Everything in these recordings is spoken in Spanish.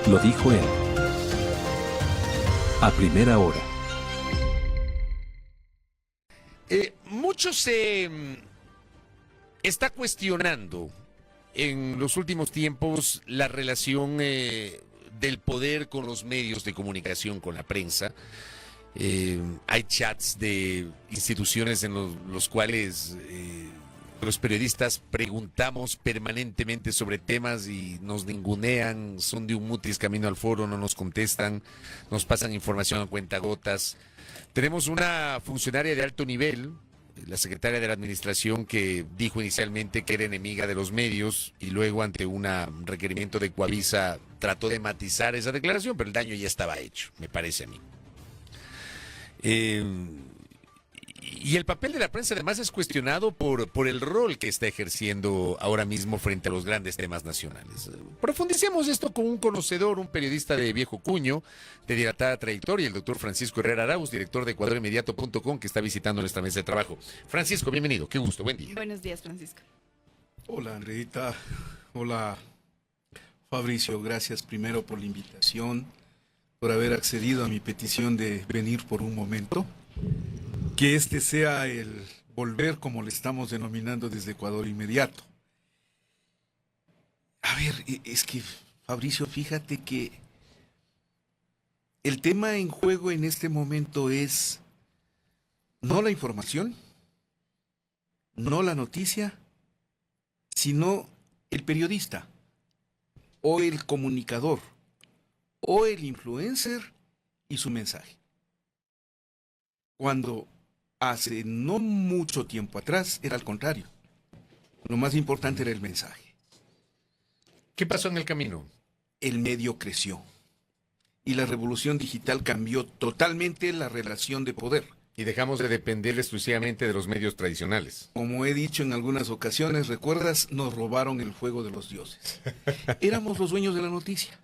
Lo dijo él. A primera hora. Mucho se está cuestionando en los últimos tiempos la relación del poder con los medios de comunicación, con la prensa. Hay chats de instituciones en los cuales los periodistas preguntamos permanentemente sobre temas y nos ningunean, son de un mutis camino al foro, no nos contestan, nos pasan información a cuentagotas. Tenemos una funcionaria de alto nivel, la secretaria de la Administración, que dijo inicialmente que era enemiga de los medios y luego ante un requerimiento de Coavisa trató de matizar esa declaración, pero el daño ya estaba hecho, me parece a mí. Y el papel de la prensa además es cuestionado por el rol que está ejerciendo ahora mismo frente a los grandes temas nacionales. Profundicemos esto con un conocedor, un periodista de viejo cuño, de dilatada trayectoria, el doctor Francisco Herrera Arauz, director de EcuadorInmediato.com, que está visitando nuestra mesa de trabajo. Francisco, bienvenido, qué gusto, buen día. Buenos días, Francisco. Hola, Andreita. Hola, Fabricio. Gracias primero por la invitación, por haber accedido a mi petición de venir por un momento. Que este sea el volver, como le estamos denominando desde Ecuador Inmediato. A ver, es que, Fabricio, fíjate que el tema en juego en este momento es no la información, no la noticia, sino el periodista, o el comunicador, o el influencer y su mensaje. Cuando hace no mucho tiempo atrás era al contrario. Lo más importante era el mensaje. ¿Qué pasó en el camino? El medio creció y la revolución digital cambió totalmente la relación de poder. Y dejamos de depender exclusivamente de los medios tradicionales. Como he dicho en algunas ocasiones, ¿recuerdas? Nos robaron el fuego de los dioses. Éramos los dueños de la noticia.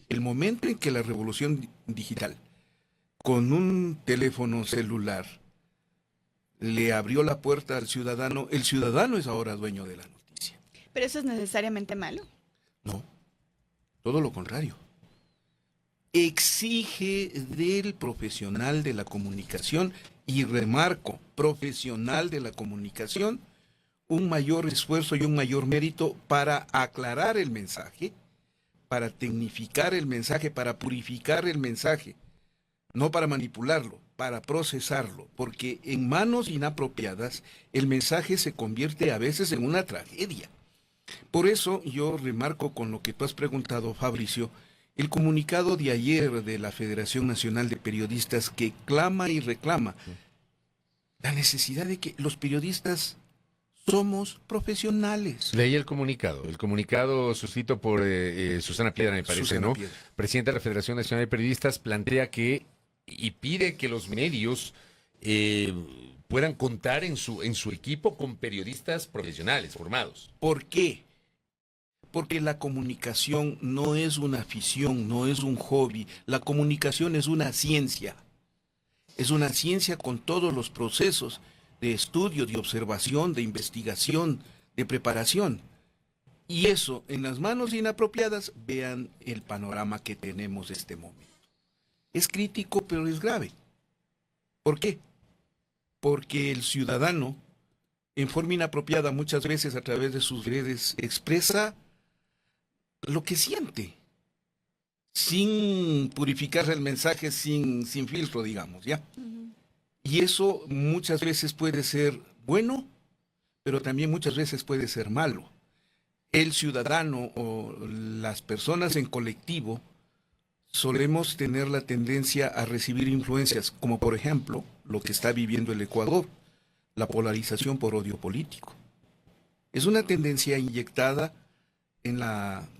El momento en que la revolución digital, con un teléfono celular, le abrió la puerta al ciudadano, el ciudadano es ahora dueño de la noticia. ¿Pero eso es necesariamente malo? No, todo lo contrario. Exige del profesional de la comunicación, y remarco, profesional de la comunicación, un mayor esfuerzo y un mayor mérito para aclarar el mensaje, para tecnificar el mensaje, para purificar el mensaje. No para manipularlo, para procesarlo, porque en manos inapropiadas el mensaje se convierte a veces en una tragedia. Por eso yo remarco con lo que tú has preguntado, Fabricio, el comunicado de ayer de la Federación Nacional de Periodistas, que clama y reclama la necesidad de que los periodistas somos profesionales. Leí el comunicado suscrito por Susana Piedra, me parece, Susana ¿no? Piedra. Presidenta de la Federación Nacional de Periodistas, plantea que y pide que los medios puedan contar en su equipo con periodistas profesionales, formados. ¿Por qué? Porque la comunicación no es una afición, no es un hobby. La comunicación es una ciencia. Es una ciencia con todos los procesos de estudio, de observación, de investigación, de preparación. Y eso, en las manos inapropiadas, vean el panorama que tenemos este momento. Es crítico, pero es grave. ¿Por qué? Porque el ciudadano, en forma inapropiada, muchas veces a través de sus redes, expresa lo que siente, sin purificar el mensaje, sin filtro, digamos, ¿ya? Y eso muchas veces puede ser bueno, pero también muchas veces puede ser malo. El ciudadano o las personas en colectivo solemos tener la tendencia a recibir influencias, como por ejemplo lo que está viviendo el Ecuador, la polarización por odio político. Es una tendencia inyectada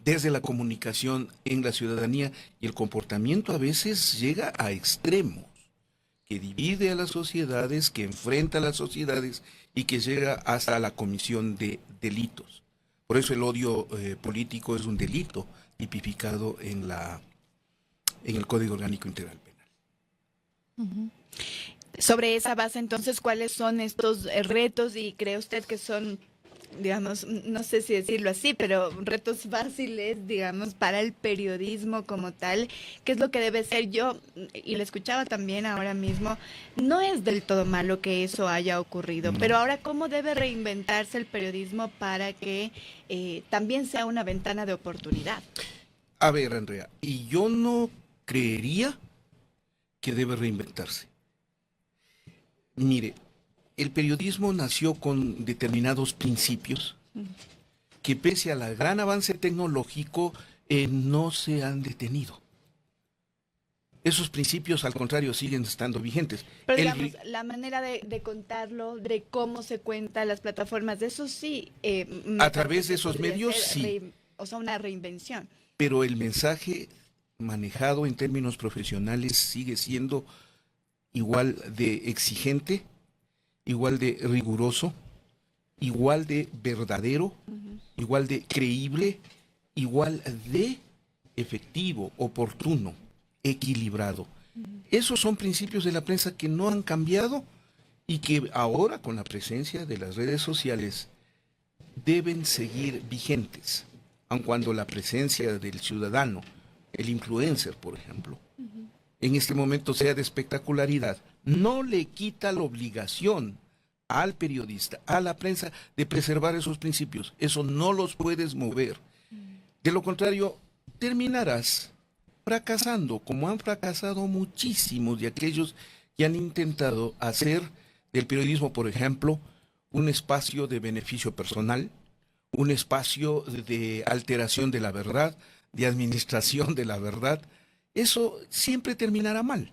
desde la comunicación en la ciudadanía, y el comportamiento a veces llega a extremos, que divide a las sociedades, que enfrenta a las sociedades y que llega hasta la comisión de delitos. Por eso el odio político es un delito tipificado en el Código Orgánico Integral Penal. Sobre esa base, entonces, ¿cuáles son estos retos y cree usted que son digamos, no sé si decirlo así, pero retos fáciles, digamos, para el periodismo como tal, qué es lo que debe ser. Yo, y lo escuchaba también ahora mismo, no es del todo malo que eso haya ocurrido, No. pero ahora, ¿cómo debe reinventarse el periodismo para que también sea una ventana de oportunidad? A ver, Andrea, y yo no creería que debe reinventarse. Mire, el periodismo nació con determinados principios que pese al gran avance tecnológico no se han detenido. Esos principios, al contrario, siguen estando vigentes. Pero El digamos, la manera de contarlo, de cómo se cuenta, las plataformas, de eso sí. Me A través parece de que esos podría medios, ser sí. o sea, una reinvención. Pero el mensaje manejado en términos profesionales sigue siendo igual de exigente, igual de riguroso, igual de verdadero, igual de creíble, igual de efectivo, oportuno, equilibrado. Esos son principios de la prensa que no han cambiado y que ahora, con la presencia de las redes sociales, deben seguir vigentes, aun cuando la presencia del ciudadano, el influencer, por ejemplo, en este momento sea de espectacularidad, no le quita la obligación al periodista, a la prensa, de preservar esos principios. Eso no los puedes mover. De lo contrario, terminarás fracasando, como han fracasado muchísimos de aquellos que han intentado hacer del periodismo, por ejemplo, un espacio de beneficio personal, un espacio de alteración de la verdad, de administración de la verdad. Eso siempre terminará mal,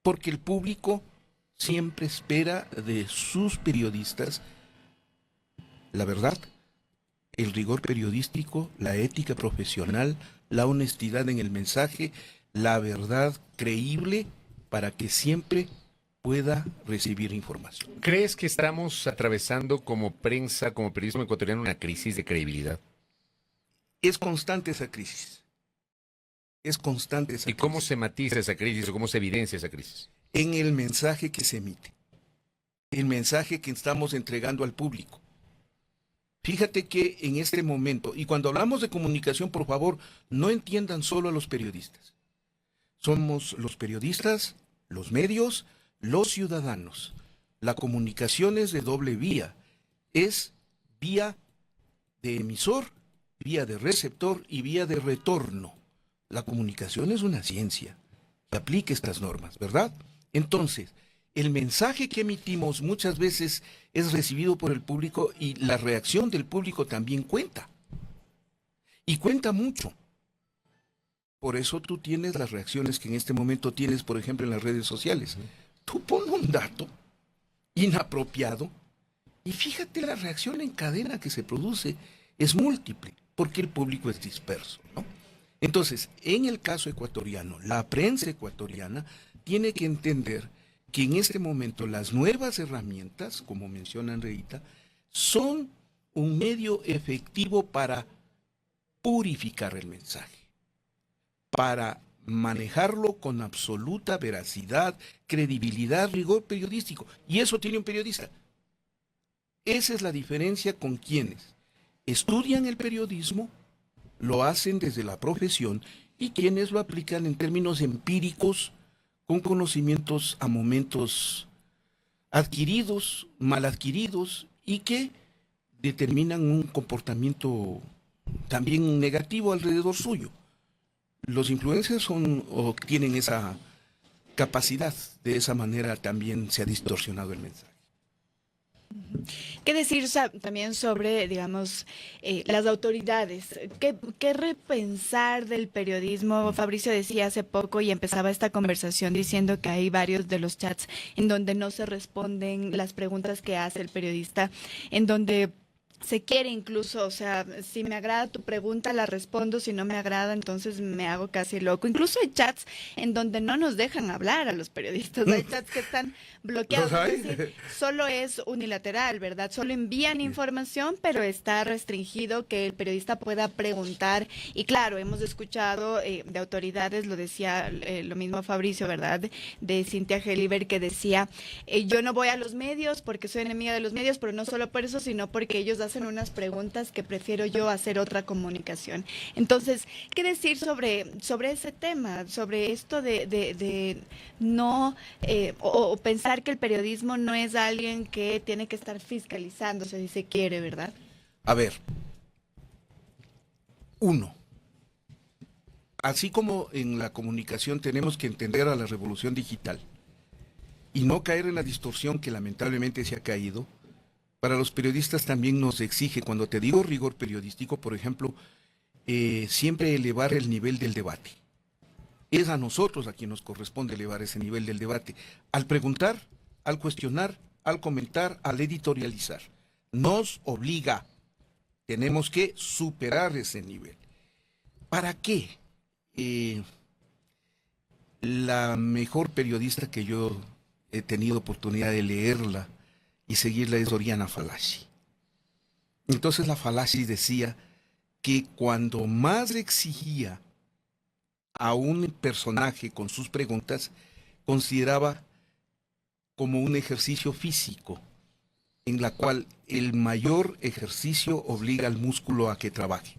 porque el público siempre espera de sus periodistas la verdad, el rigor periodístico, la ética profesional, la honestidad en el mensaje, la verdad creíble para que siempre pueda recibir información. ¿Crees que estamos atravesando como prensa, como periodismo ecuatoriano, una crisis de credibilidad? Es constante esa crisis. Es constante esa ¿Y crisis. cómo se matiza esa crisis o cómo se evidencia esa crisis? En el mensaje que se emite, el mensaje que estamos entregando al público. Fíjate que en este momento, y cuando hablamos de comunicación, por favor, no entiendan solo a los periodistas. Somos los periodistas, los medios, los ciudadanos. La comunicación es de doble vía. Es vía de emisor, vía de receptor y vía de retorno. La comunicación es una ciencia que aplica estas normas, ¿verdad? Entonces, el mensaje que emitimos muchas veces es recibido por el público y la reacción del público también cuenta. Y cuenta mucho. Por eso tú tienes las reacciones que en este momento tienes, por ejemplo, en las redes sociales. Tú pones un dato inapropiado y fíjate la reacción en cadena que se produce. Es múltiple, porque el público es disperso, ¿no? Entonces, en el caso ecuatoriano, la prensa ecuatoriana tiene que entender que en este momento las nuevas herramientas, como menciona Andreita, son un medio efectivo para purificar el mensaje, para manejarlo con absoluta veracidad, credibilidad, rigor periodístico. Y eso tiene un periodista. Esa es la diferencia con quienes estudian el periodismo, lo hacen desde la profesión, y quienes lo aplican en términos empíricos, con conocimientos a momentos adquiridos, mal adquiridos, y que determinan un comportamiento también negativo alrededor suyo. Los influencers son o tienen esa capacidad, de esa manera también se ha distorsionado el mensaje. ¿Qué decir también sobre, digamos, las autoridades? ¿Qué repensar del periodismo? Fabricio decía hace poco y empezaba esta conversación diciendo que hay varios de los chats en donde no se responden las preguntas que hace el periodista, en donde se quiere incluso, o sea, si me agrada tu pregunta, la respondo, si no me agrada, entonces me hago casi loco. Incluso hay chats en donde no nos dejan hablar a los periodistas, hay chats que están bloqueados, es decir, solo es unilateral, ¿verdad? Solo envían información, pero está restringido que el periodista pueda preguntar. Y claro, hemos escuchado de autoridades, lo decía lo mismo Fabricio, ¿verdad? De Cintia Geliber, que decía, yo no voy a los medios porque soy enemiga de los medios, pero no solo por eso, sino porque ellos hacen unas preguntas que prefiero yo hacer otra comunicación. Entonces, ¿qué decir sobre ese tema? Sobre esto de no, o pensar que el periodismo no es alguien que tiene que estar fiscalizándose si se quiere, ¿verdad? A ver, uno, así como en la comunicación tenemos que entender a la revolución digital y no caer en la distorsión que lamentablemente se ha caído, para los periodistas también nos exige, cuando te digo rigor periodístico, por ejemplo, siempre elevar el nivel del debate. Es a nosotros a quien nos corresponde elevar ese nivel del debate, al preguntar, al cuestionar, al comentar, al editorializar. Nos obliga, tenemos que superar ese nivel. ¿Para qué? La mejor periodista que yo he tenido oportunidad de leerla y seguirla es Oriana Fallaci. Entonces la Fallaci decía que cuando más le exigía a un personaje con sus preguntas, consideraba como un ejercicio físico, en la cual el mayor ejercicio obliga al músculo a que trabaje.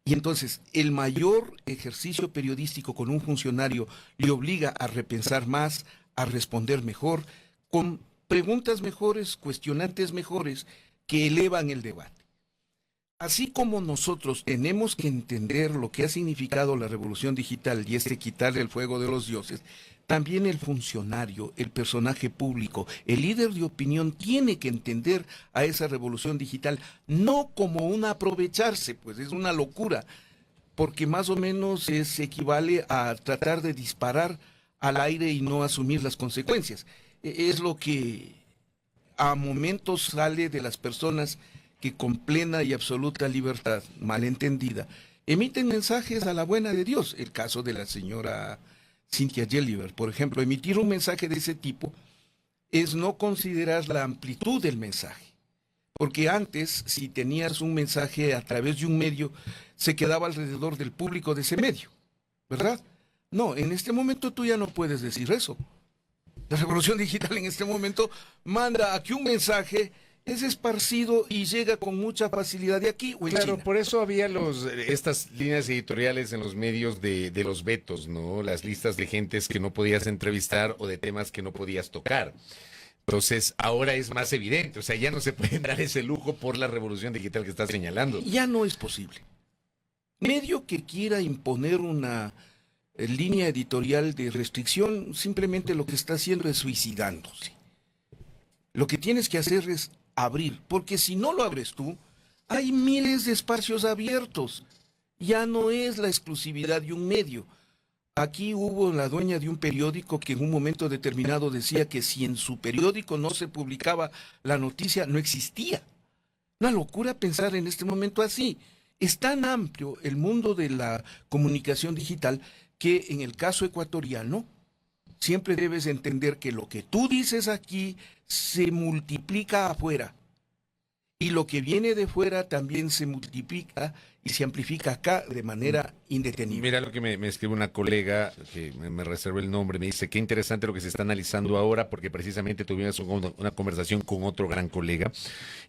Y entonces el mayor ejercicio periodístico con un funcionario le obliga a repensar más, a responder mejor, con preguntas mejores, cuestionantes mejores, que elevan el debate. Así como nosotros tenemos que entender lo que ha significado la revolución digital y quitarle el fuego de los dioses, también el funcionario, el personaje público, el líder de opinión tiene que entender a esa revolución digital no como un aprovecharse, pues es una locura, porque más o menos se equivale a tratar de disparar al aire y no asumir las consecuencias. Es lo que a momentos sale de las personas que con plena y absoluta libertad, malentendida, emiten mensajes a la buena de Dios. El caso de la señora Cynthia Gelliver, por ejemplo, emitir un mensaje de ese tipo es no considerar la amplitud del mensaje. Porque antes, si tenías un mensaje a través de un medio, se quedaba alrededor del público de ese medio, ¿verdad? No, en este momento tú ya no puedes decir eso. La revolución digital en este momento manda a que un mensaje es esparcido y llega con mucha facilidad de aquí o en Claro, China. por eso había estas líneas editoriales en los medios de los vetos, ¿no? Las listas de gentes que no podías entrevistar o de temas que no podías tocar. Entonces, ahora es más evidente, o sea, ya no se pueden dar ese lujo por la revolución digital que estás señalando. Ya no es posible. Medio que quiera imponer una línea editorial de restricción, simplemente lo que está haciendo es suicidándose. Lo que tienes que hacer es abrir, porque si no lo abres tú, hay miles de espacios abiertos. Ya no es la exclusividad de un medio. Aquí hubo la dueña de un periódico que en un momento determinado decía que si en su periódico no se publicaba la noticia, no existía. Una locura pensar en este momento así. Es tan amplio el mundo de la comunicación digital que en el caso ecuatoriano siempre debes entender que lo que tú dices aquí se multiplica afuera y lo que viene de fuera también se multiplica y se amplifica acá de manera indetenible. Mira lo que me escribe una colega, que me reserva el nombre, me dice, qué interesante lo que se está analizando ahora, porque precisamente tuvimos una conversación con otro gran colega,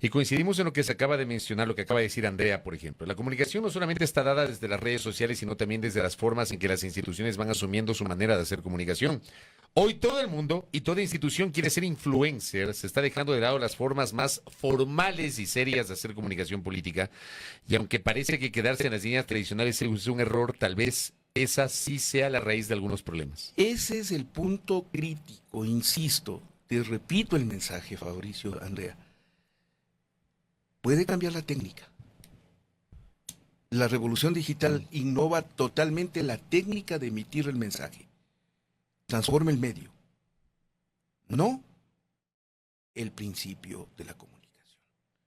y coincidimos en lo que se acaba de mencionar, lo que acaba de decir Andrea, por ejemplo. La comunicación no solamente está dada desde las redes sociales, sino también desde las formas en que las instituciones van asumiendo su manera de hacer comunicación. Hoy todo el mundo y toda institución quiere ser influencer, se está dejando de lado las formas más formales y serias de hacer comunicación política, y aunque parece que quedarse en las líneas tradicionales es un error, tal vez esa sí sea la raíz de algunos problemas. Ese es el punto crítico, insisto, te repito el mensaje, Fabricio, Andrea. Puede cambiar la técnica. La revolución digital innova totalmente la técnica de emitir el mensaje. Transforma el medio, no el principio de la comunicación.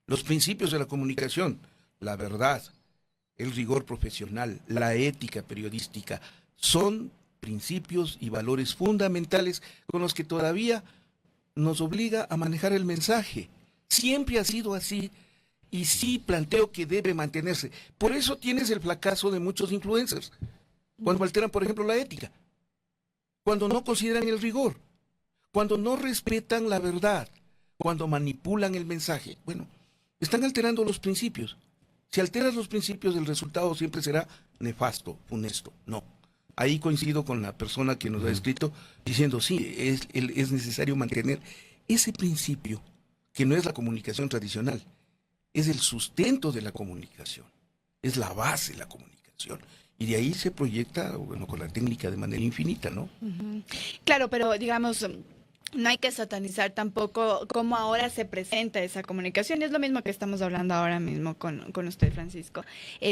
Los principios de la comunicación, la verdad, el rigor profesional, la ética periodística, son principios y valores fundamentales con los que todavía nos obliga a manejar el mensaje. Siempre ha sido así y sí planteo que debe mantenerse. Por eso tienes el fracaso de muchos influencers, cuando alteran, por ejemplo, la ética. Cuando no consideran el rigor, cuando no respetan la verdad, cuando manipulan el mensaje. Bueno, Están alterando los principios. Si alteras los principios, el resultado siempre será nefasto, funesto. No. Ahí coincido con la persona que nos ha escrito diciendo, sí, es necesario mantener ese principio, que no es la comunicación tradicional, es el sustento de la comunicación, es la base de la comunicación. Y de ahí se proyecta, bueno, con la técnica de manera infinita, ¿no? Claro, pero digamos, no hay que satanizar tampoco cómo ahora se presenta esa comunicación. Es lo mismo que estamos hablando ahora mismo con usted, Francisco,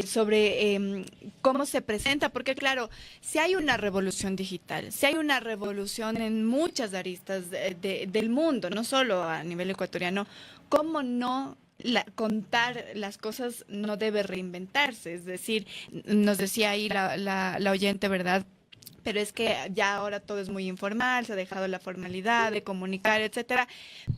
sobre cómo se presenta, porque claro, si hay una revolución digital, si hay una revolución en muchas aristas del mundo, no solo a nivel ecuatoriano, ¿cómo no? Contar las cosas no debe reinventarse, es decir, nos decía ahí la oyente, ¿verdad? Pero es que ya ahora todo es muy informal, se ha dejado la formalidad de comunicar, etcétera.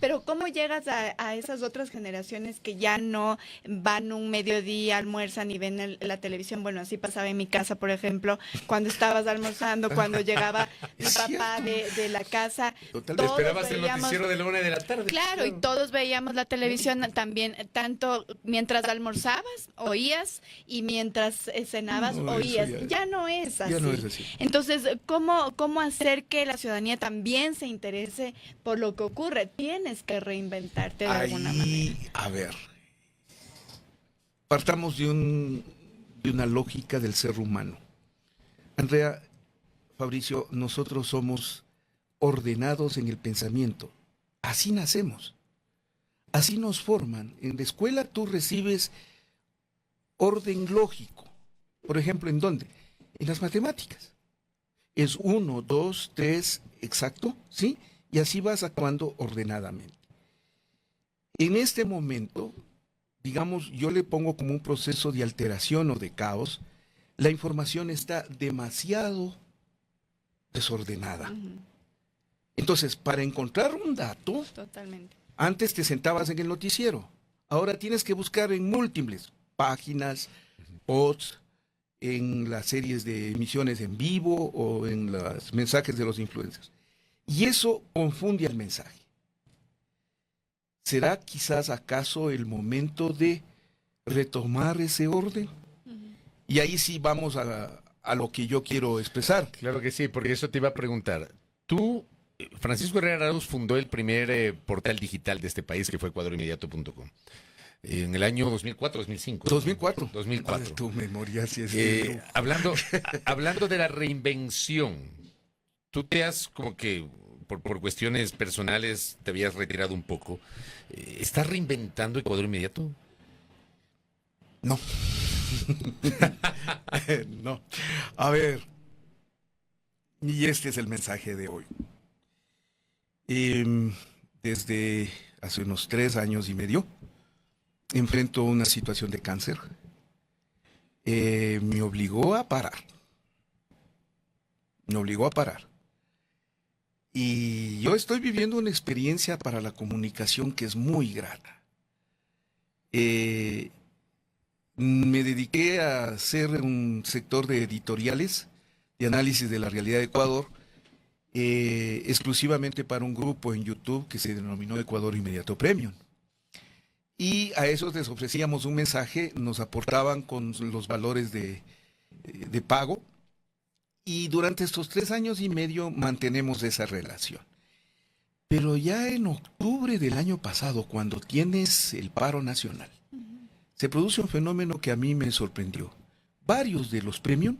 Pero ¿cómo llegas a esas otras generaciones que ya no van un mediodía, almuerzan y ven la televisión? Bueno, así pasaba en mi casa, por ejemplo, cuando estabas almorzando, cuando llegaba mi papá de la casa. Totalmente. Esperabas el noticiero de la 1 de la tarde. Claro, y todos veíamos la televisión también, tanto mientras almorzabas, oías, y mientras cenabas, No, oías. eso Ya no es así. Ya no es así. Entonces, ¿cómo hacer que la ciudadanía también se interese por lo que ocurre? Tienes que reinventarte de alguna manera. A ver, partamos de una lógica del ser humano. Andrea, Fabricio, nosotros somos ordenados en el pensamiento. Así nacemos. Así nos forman. En la escuela tú recibes orden lógico. Por ejemplo, ¿en dónde? En las matemáticas. Es 1, 2, 3, exacto, ¿sí? Y así vas actuando ordenadamente. En este momento, digamos, yo le pongo como un proceso de alteración o de caos. La información está demasiado desordenada. Entonces, para encontrar un dato, Totalmente. antes te sentabas en el noticiero. Ahora tienes que buscar en múltiples páginas, posts, en las series de emisiones en vivo o en los mensajes de los influencers. Y eso confunde al mensaje. ¿Será quizás acaso el momento de retomar ese orden? Y ahí sí vamos a lo que yo quiero expresar. Claro que sí, porque eso te iba a preguntar. Tú, Francisco Herrera Arauz fundó el primer portal digital de este país, que fue ecuadorinmediato.com. En el año 2004, 2005. 2004. 2004. Tu memoria sí es... hablando de la reinvención, tú te has como que, por cuestiones personales, te habías retirado un poco. ¿Estás reinventando Ecuador Inmediato? No. No. A ver. Y este es el mensaje de hoy. Desde hace unos 3 años y medio, enfrento una situación de cáncer. Me obligó a parar. Me obligó a parar. Y yo estoy viviendo una experiencia para la comunicación que es muy grata. Me dediqué a hacer un sector de editoriales, de análisis de la realidad de Ecuador, exclusivamente para un grupo en YouTube que se denominó Ecuador Inmediato Premium. Y a esos les ofrecíamos un mensaje, nos aportaban con los valores de pago, y durante estos 3 años y medio mantenemos esa relación. Pero ya en octubre del año pasado, cuando tienes el paro nacional, se produce un fenómeno que a mí me sorprendió. Varios de los premium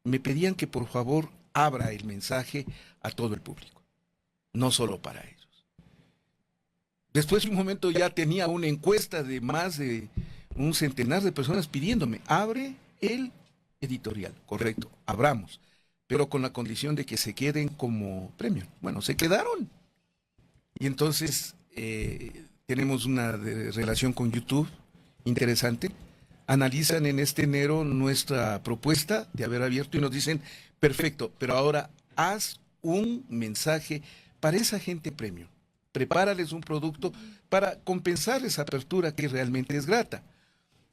me pedían que por favor abra el mensaje a todo el público, no solo para ellos. Después de un momento ya tenía una encuesta de más de un centenar de personas pidiéndome, abre el editorial, correcto, abramos, pero con la condición de que se queden como premium. Bueno, se quedaron. Y entonces tenemos una relación con YouTube interesante. Analizan en este enero nuestra propuesta de haber abierto y nos dicen, perfecto, pero ahora haz un mensaje para esa gente premium. Prepárales un producto para compensar esa apertura que realmente es grata.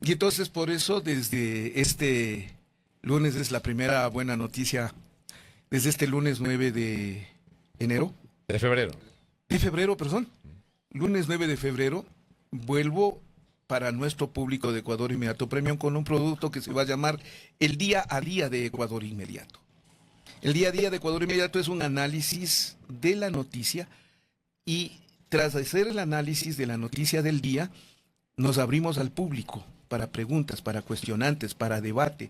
Y entonces por eso desde este lunes es la primera buena noticia, desde este lunes 9 de enero. De febrero. De febrero, perdón. Lunes 9 de febrero vuelvo para nuestro público de Ecuador Inmediato Premium con un producto que se va a llamar el Día a Día de Ecuador Inmediato. El Día a Día de Ecuador Inmediato es un análisis de la noticia y tras hacer el análisis de la noticia del día, nos abrimos al público para preguntas, para cuestionantes, para debate,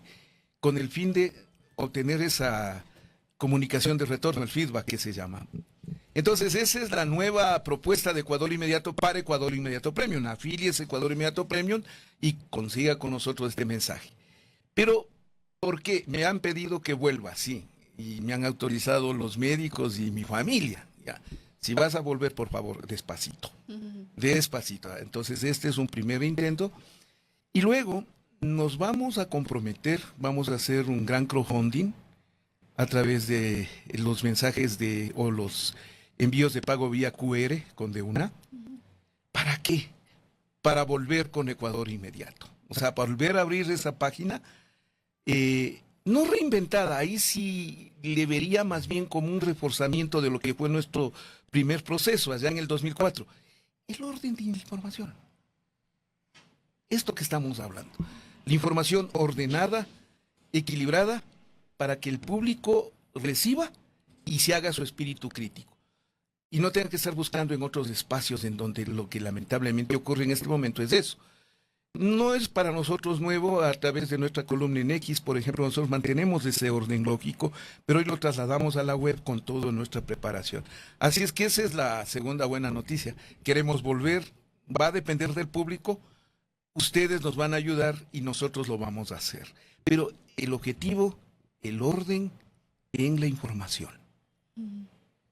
con el fin de obtener esa comunicación de retorno, el feedback que se llama. Entonces, esa es la nueva propuesta de Ecuador Inmediato para Ecuador Inmediato Premium. Afíliese a Ecuador Inmediato Premium y consiga con nosotros este mensaje. Pero, ¿por qué? Me han pedido que vuelva, sí, y me han autorizado los médicos y mi familia. Ya. Si vas a volver, por favor, despacito. Despacito. Entonces, este es un primer intento. Y luego nos vamos a comprometer, vamos a hacer un gran crowdfunding a través de los mensajes o los envíos de pago vía QR con DEUNA. ¿Para qué? Para volver con Ecuador Inmediato. O sea, para volver a abrir esa página, no reinventada, ahí sí le vería más bien como un reforzamiento de lo que fue nuestro primer proceso allá en el 2004. El orden de información. Esto que estamos hablando. La información ordenada, equilibrada, para que el público reciba y se haga su espíritu crítico. Y no tenga que estar buscando en otros espacios en donde lo que lamentablemente ocurre en este momento es eso. No es para nosotros nuevo. A través de nuestra columna en X, por ejemplo, nosotros mantenemos ese orden lógico, pero hoy lo trasladamos a la web con toda nuestra preparación. Así es que esa es la segunda buena noticia. Queremos volver, va a depender del público, ustedes nos van a ayudar y nosotros lo vamos a hacer. Pero el objetivo, el orden en la información.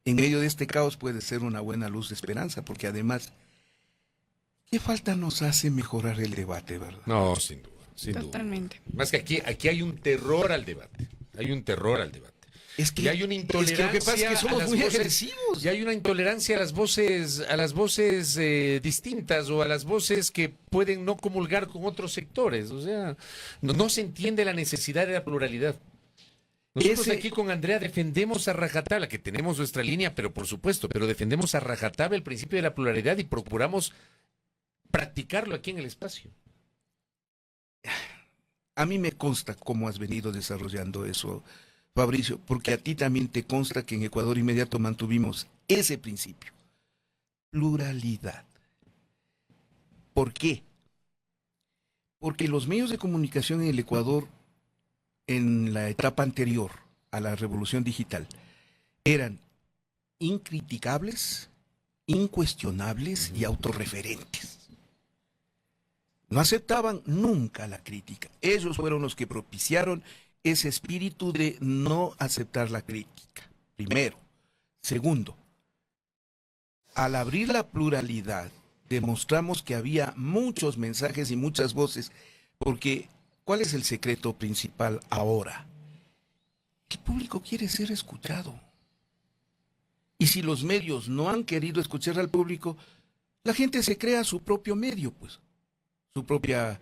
En medio de este caos puede ser una buena luz de esperanza, porque además, ¿qué falta nos hace mejorar el debate, verdad? No, sin duda, sin Totalmente. duda. Más que aquí hay un terror al debate. Hay un terror al debate. Es que y hay una intolerancia. Lo que pasa es que somos muy agresivos. Y hay una intolerancia a las voces distintas o a las voces que pueden no comulgar con otros sectores. O sea, no se entiende la necesidad de la pluralidad. Nosotros aquí con Andrea defendemos a rajatabla, que tenemos nuestra línea, pero por supuesto, pero defendemos a rajatabla el principio de la pluralidad y procuramos practicarlo aquí en el espacio. A mí me consta cómo has venido desarrollando eso, Fabricio, porque a ti también te consta que en Ecuador Inmediato mantuvimos ese principio. Pluralidad. ¿Por qué? Porque los medios de comunicación en el Ecuador, en la etapa anterior a la revolución digital, eran incriticables, incuestionables y autorreferentes. No aceptaban nunca la crítica. Ellos fueron los que propiciaron ese espíritu de no aceptar la crítica. Primero. Segundo, al abrir la pluralidad, demostramos que había muchos mensajes y muchas voces, porque ¿cuál es el secreto principal ahora? El público quiere ser escuchado. Y si los medios no han querido escuchar al público, la gente se crea su propio medio, pues. Su propia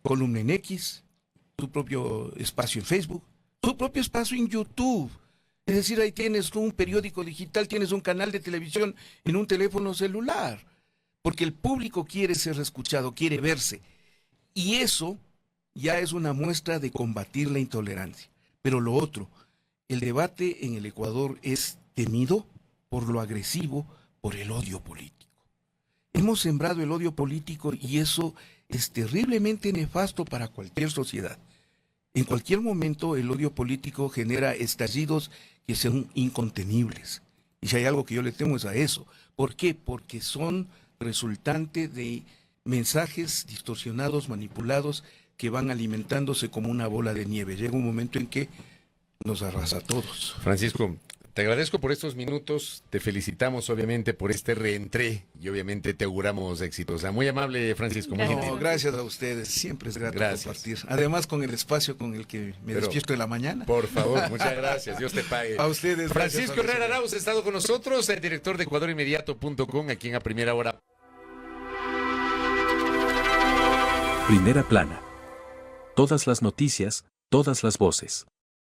columna en X, su propio espacio en Facebook, su propio espacio en YouTube. Es decir, ahí tienes un periódico digital, tienes un canal de televisión en un teléfono celular. Porque el público quiere ser escuchado, quiere verse. Y eso ya es una muestra de combatir la intolerancia. Pero lo otro, el debate en el Ecuador es temido por lo agresivo, por el odio político. Hemos sembrado el odio político y eso es terriblemente nefasto para cualquier sociedad. En cualquier momento el odio político genera estallidos que son incontenibles. Y si hay algo que yo le temo es a eso. ¿Por qué? Porque son resultante de mensajes distorsionados, manipulados, que van alimentándose como una bola de nieve. Llega un momento en que nos arrasa a todos. Francisco, te agradezco por estos minutos, te felicitamos obviamente por este reentré y obviamente te auguramos éxito. O sea, muy amable, Francisco. Muy gentil. No, gracias a ustedes, siempre es grato compartir. Además con el espacio con el que me despierto en la mañana. Por favor, muchas gracias, Dios te pague. A ustedes. Francisco Herrera Arauz ha estado con nosotros, el director de EcuadorInmediato.com, aquí en A Primera Hora. Primera plana. Todas las noticias, todas las voces.